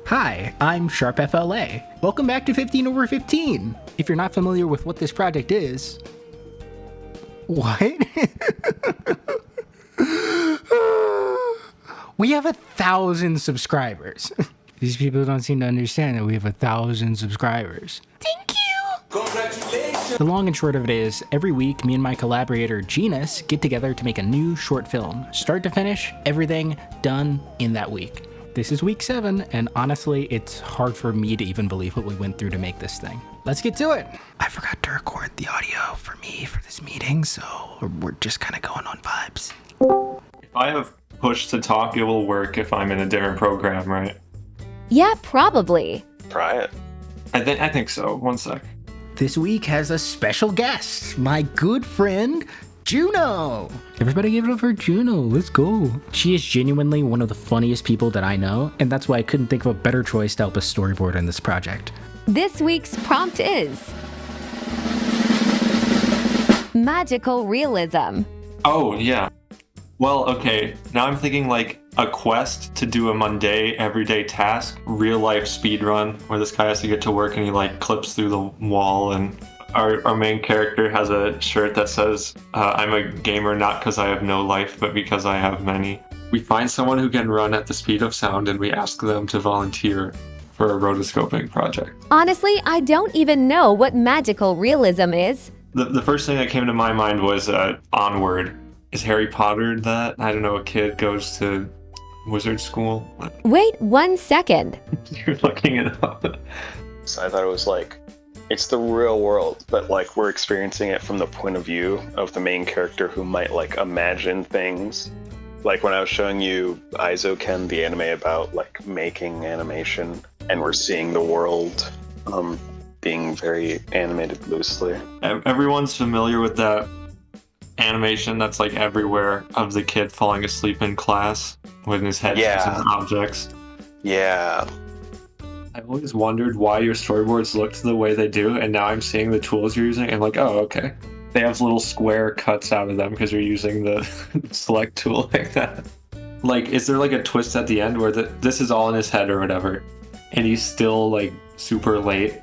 Hi, I'm SharpFLA. Welcome back to 15 over 15. If you're not familiar with what this project is... What? We have 1,000 subscribers. These people don't seem to understand that we have 1,000 subscribers. Thank you! Congratulations! The long and short of it is, every week, me and my collaborator, Genus, get together to make a new short film. Start to finish, everything done in that week. This is week 7, and honestly, it's hard for me to even believe what we went through to make this thing. Let's get to it! I forgot to record the audio for me for this meeting, so we're just kind of going on vibes. If I have push to talk, it will work if I'm in a different program, right? Yeah, probably. Try it. I think so. One sec. This week has a special guest, my good friend, Juno! Everybody give it up for Juno, let's go. She is genuinely one of the funniest people that I know, and that's why I couldn't think of a better choice to help us storyboard in this project. This week's prompt is magical realism. Oh, yeah. Well, okay, now I'm thinking like a quest to do a mundane, everyday task, real life speed run, where this guy has to get to work and he like clips through the wall, and our main character has a shirt that says, I'm a gamer not because I have no life, but because I have many. We find someone who can run at the speed of sound and we ask them to volunteer for a rotoscoping project. Honestly, I don't even know what magical realism is. The first thing that came to my mind was Onward. Is Harry Potter that? I don't know, a kid goes to wizard school? Wait 1 second. You're looking it up. So I thought it was like, it's the real world, but like we're experiencing it from the point of view of the main character who might like imagine things. Like when I was showing you Isoken, the anime about like making animation, and we're seeing the world being very animated loosely. Everyone's familiar with that animation that's like everywhere of the kid falling asleep in class when his head hits objects. Yeah. I've always wondered why your storyboards looked the way they do, and now I'm seeing the tools you're using and like, oh, okay. They have little square cuts out of them because you're using the select tool like that. Like, is there like a twist at the end where this is all in his head or whatever, and he's still like super late?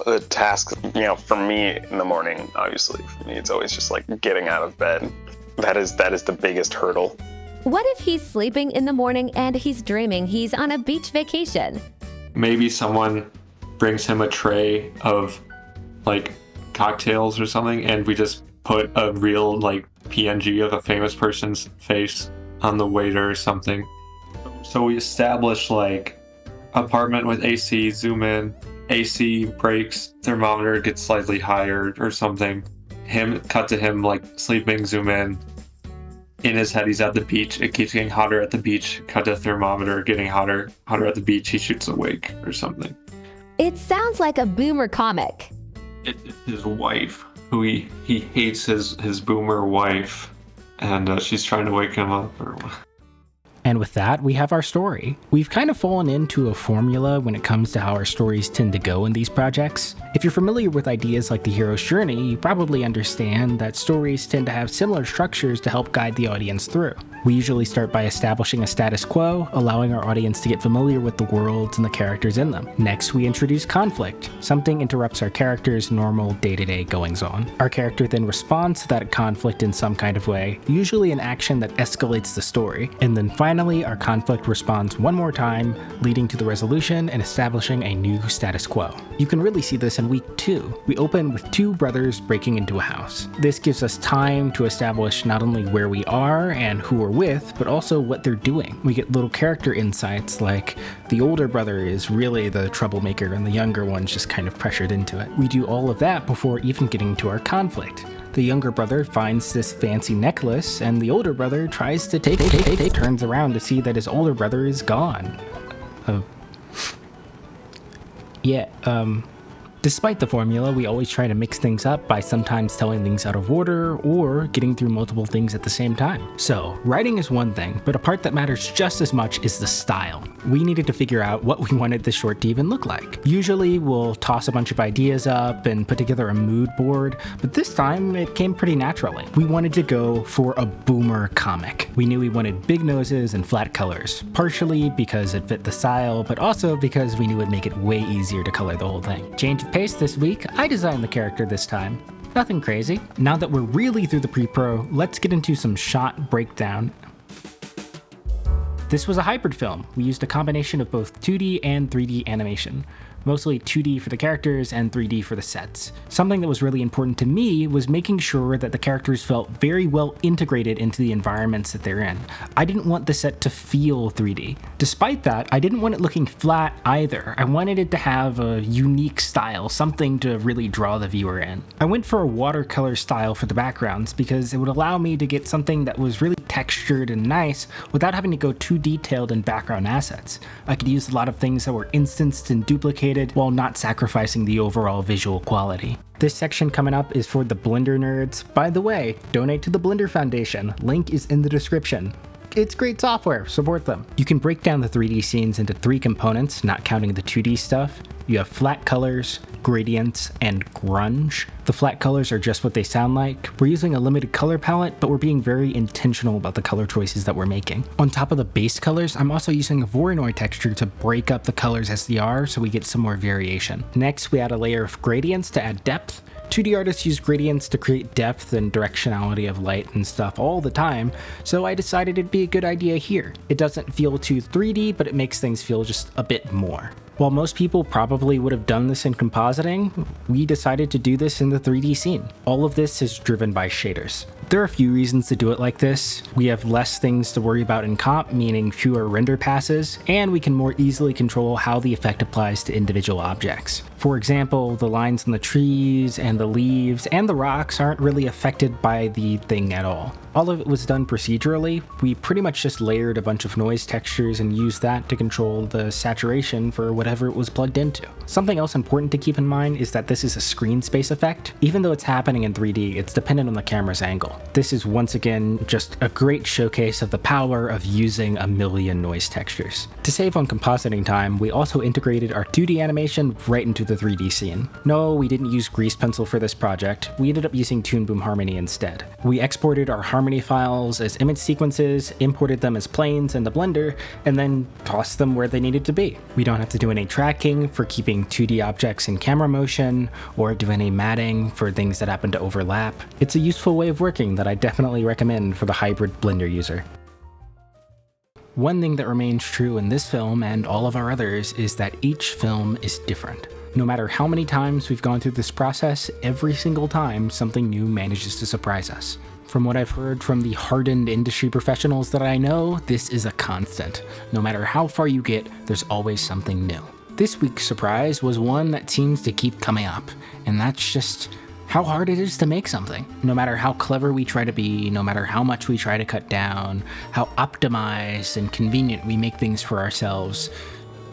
The task, for me in the morning, obviously, for me, it's always just like getting out of bed. That is the biggest hurdle. What if he's sleeping in the morning and he's dreaming he's on a beach vacation? Maybe someone brings him a tray of like cocktails or something, and we just put a real like PNG of a famous person's face on the waiter or something. So we establish like apartment with AC, zoom in, AC breaks, thermometer gets slightly higher or something. Cut to him like sleeping, zoom in. In his head, he's at the beach. It keeps getting hotter at the beach. Cut to thermometer, getting hotter at the beach. He shoots awake or something. It sounds like a boomer comic. It's his wife, who he hates his boomer wife, and she's trying to wake him up. And with that, we have our story. We've kind of fallen into a formula when it comes to how our stories tend to go in these projects. If you're familiar with ideas like the hero's journey, you probably understand that stories tend to have similar structures to help guide the audience through. We usually start by establishing a status quo, allowing our audience to get familiar with the worlds and the characters in them. Next, we introduce conflict. Something interrupts our character's normal day-to-day goings-on. Our character then responds to that conflict in some kind of way, usually an action that escalates the story. And then finally, our conflict responds one more time, leading to the resolution and establishing a new status quo. You can really see this in week 2. We open with 2 brothers breaking into a house. This gives us time to establish not only where we are and who we're with, but also what they're doing. We get little character insights like the older brother is really the troublemaker and the younger one's just kind of pressured into it. We do all of that before even getting to our conflict. The younger brother finds this fancy necklace, and the older brother tries to turns around to see that his older brother is gone. Despite the formula, we always try to mix things up by sometimes telling things out of order or getting through multiple things at the same time. So, writing is one thing, but a part that matters just as much is the style. We needed to figure out what we wanted the short to even look like. Usually, we'll toss a bunch of ideas up and put together a mood board, but this time it came pretty naturally. We wanted to go for a boomer comic. We knew we wanted big noses and flat colors, partially because it fit the style, but also because we knew it'd make it way easier to color the whole thing. Change of pace this week, I designed the character this time. Nothing crazy. Now that we're really through the pre-pro, let's get into some shot breakdown. This was a hybrid film. We used a combination of both 2D and 3D animation. Mostly 2D for the characters and 3D for the sets. Something that was really important to me was making sure that the characters felt very well integrated into the environments that they're in. I didn't want the set to feel 3D. Despite that, I didn't want it looking flat either. I wanted it to have a unique style, something to really draw the viewer in. I went for a watercolor style for the backgrounds because it would allow me to get something that was really textured and nice without having to go too detailed in background assets. I could use a lot of things that were instanced and duplicated while not sacrificing the overall visual quality. This section coming up is for the Blender nerds. By the way, donate to the Blender Foundation. Link is in the description. It's great software, support them. You can break down the 3D scenes into 3 components, not counting the 2D stuff. You have flat colors, gradients, and grunge. The flat colors are just what they sound like. We're using a limited color palette, but we're being very intentional about the color choices that we're making. On top of the base colors, I'm also using a Voronoi texture to break up the colors as they are so we get some more variation. Next, we add a layer of gradients to add depth. 2D artists use gradients to create depth and directionality of light and stuff all the time, so I decided it'd be a good idea here. It doesn't feel too 3D, but it makes things feel just a bit more. While most people probably would have done this in compositing, we decided to do this in the 3D scene. All of this is driven by shaders. There are a few reasons to do it like this. We have less things to worry about in comp, meaning fewer render passes, and we can more easily control how the effect applies to individual objects. For example, the lines on the trees and the leaves and the rocks aren't really affected by the thing at all. All of it was done procedurally. We pretty much just layered a bunch of noise textures and used that to control the saturation for whatever it was plugged into. Something else important to keep in mind is that this is a screen space effect. Even though it's happening in 3D, it's dependent on the camera's angle. This is once again just a great showcase of the power of using a million noise textures. To save on compositing time, we also integrated our 2D animation right into the 3D scene. No, we didn't use Grease Pencil for this project. We ended up using Toon Boom Harmony instead. We exported our Harmony files as image sequences, imported them as planes into Blender, and then tossed them where they needed to be. We don't have to do any tracking for keeping 2D objects in camera motion, or do any matting for things that happen to overlap. It's a useful way of working that I definitely recommend for the hybrid Blender user. One thing that remains true in this film and all of our others is that each film is different. No matter how many times we've gone through this process, every single time something new manages to surprise us. From what I've heard from the hardened industry professionals that I know, this is a constant. No matter how far you get, there's always something new. This week's surprise was one that seems to keep coming up, and that's just how hard it is to make something. No matter how clever we try to be, no matter how much we try to cut down, how optimized and convenient we make things for ourselves,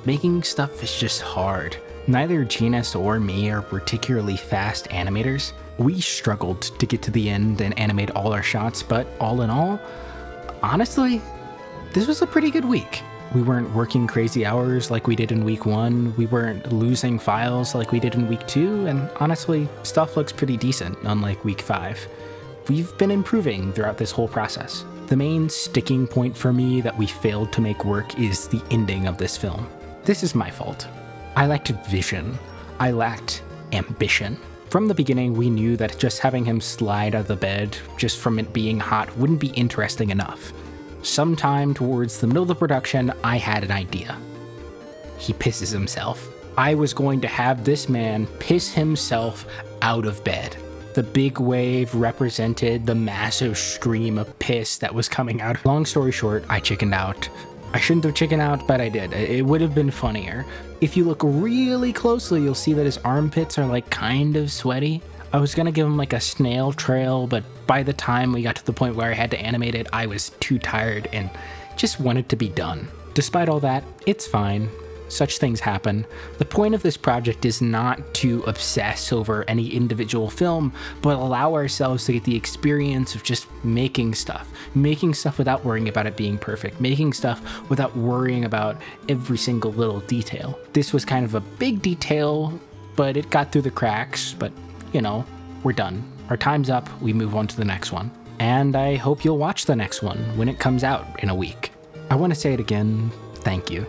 making stuff is just hard. Neither Genus or me are particularly fast animators. We struggled to get to the end and animate all our shots, but all in all, honestly, this was a pretty good week. We weren't working crazy hours like we did in week 1, we weren't losing files like we did in week 2, and honestly, stuff looks pretty decent, unlike week 5. We've been improving throughout this whole process. The main sticking point for me that we failed to make work is the ending of this film. This is my fault. I lacked vision. I lacked ambition. From the beginning, we knew that just having him slide out of the bed, just from it being hot, wouldn't be interesting enough. Sometime towards the middle of the production, I had an idea. He pisses himself. I was going to have this man piss himself out of bed. The big wave represented the massive stream of piss that was coming out. Long story short, I chickened out. I shouldn't have chickened out, but I did. It would have been funnier. If you look really closely, you'll see that his armpits are like kind of sweaty. I was gonna give him like a snail trail, but by the time we got to the point where I had to animate it, I was too tired and just wanted to be done. Despite all that, it's fine. such things happen. The point of this project is not to obsess over any individual film, but allow ourselves to get the experience of just making stuff without worrying about it being perfect, making stuff without worrying about every single little detail. This was kind of a big detail, but it got through the cracks, but you know, we're done. Our time's up, we move on to the next one. And I hope you'll watch the next one when it comes out in a week. I want to say it again, thank you.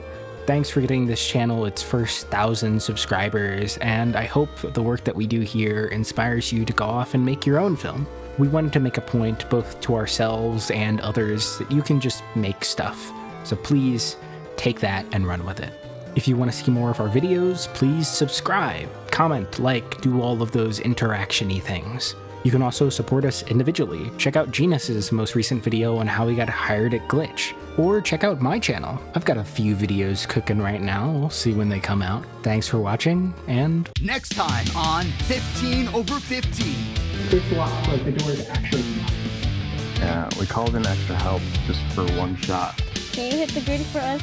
Thanks for getting this channel its first 1,000 subscribers, and I hope the work that we do here inspires you to go off and make your own film. We wanted to make a point, both to ourselves and others, that you can just make stuff. So please take that and run with it. If you want to see more of our videos, please subscribe, comment, like, do all of those interaction-y things. You can also support us individually. Check out Genus's most recent video on how he got hired at Glitch. Or check out my channel. I've got a few videos cooking right now. We'll see when they come out. Thanks for watching, and... Next time on 15 over 15. It's locked, like the door is actually locked. Yeah, we called in extra help just for one shot. Can you hit the grid for us?